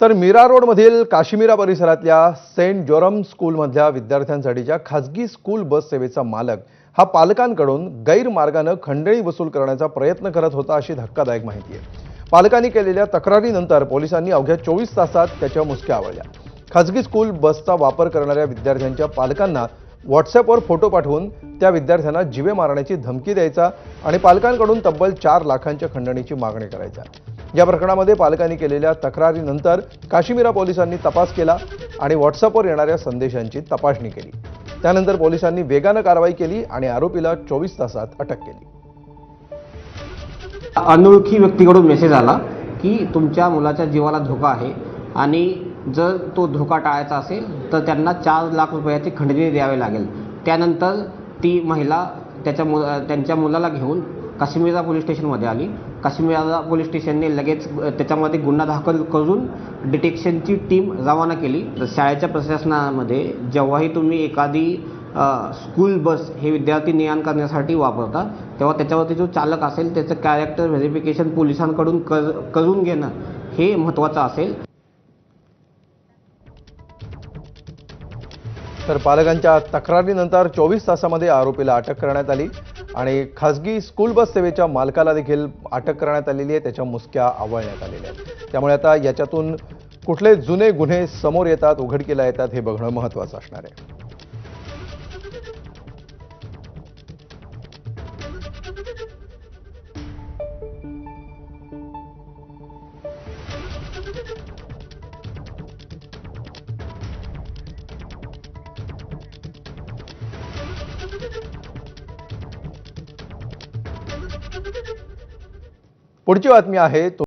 तर मीरा रोडमधील काश्मीरा परिसरातल्या सेंट जोरम स्कूलमधल्या विद्यार्थ्यांसाठीच्या खाजगी स्कूल बस सेवेचा मालक हा पालकांकडून गैरमार्गाने खंडणी वसूल करण्याचा प्रयत्न करत होता अशी धक्कादायक माहिती आहे। पालकांनी केलेल्या तक्रारीनंतर पोलिसांनी अवघ्या 24 तासात त्याच्या मुसक्या आवळल्या। खाजगी स्कूल बसचा वापर करणाऱ्या विद्यार्थ्यांच्या पालकांना व्हॉट्सअॅपवर फोटो पाठवून त्या विद्यार्थ्यांना जीवे मारण्याची धमकी द्यायचा आणि पालकांकडून तब्बल 4 लाखांच्या खंडणीची मागणी करायचा। या प्रकरणामध्ये पालकांनी केलेल्या तक्रारीनंतर काश्मीरा पोलिसांनी तपास केला आणि व्हॉट्सअॅपवर येणाऱ्या संदेशांची तपासणी केली। त्यानंतर पोलिसांनी वेगाने कारवाई केली आणि आरोपीला 24 तासात अटक केली। अनोळखी व्यक्तीकडून मेसेज आला की तुमच्या मुलाच्या जीवाला धोका आहे आणि जर तो धोका टाळायचा असेल तर त्यांना 4 लाख रुपयाची खंडणी द्यावी लागेल। त्यानंतर ती महिला त्यांच्या मुलाला घेऊन काश्मीरा पोलीस स्टेशनमध्ये आली। काश्मीरा पोलीस स्टेशनने लगेच त्याच्यामध्ये गुन्हा दाखल करून डिटेक्शनची टीम रवाना केली। तर शाळेच्या प्रशासनामध्ये जेव्हाही तुम्ही एखादी स्कूल बस हे विद्यार्थी ने-आण करण्यासाठी वापरता तेव्हा त्याच्यावरती जो चालक असेल त्याचं कॅरेक्टर व्हेरिफिकेशन पोलिसांकडून करून घेणं हे महत्त्वाचं असेल। तर पालकांच्या तक्रारीनंतर 24 तासामध्ये आरोपीला अटक करण्यात आली आणि खाजगी स्कूल बस सेवेच्या मालकाला देखील अटक करण्यात आलेली आहे। त्याच्या मुसक्या आवळण्यात आलेल्या आहेत। त्यामुळे आता याच्यातून कुठले जुने गुन्हे समोर येतात, उघडकीला येतात हे बघणं महत्त्वाचं असणार आहे। पुढची बातमी आहे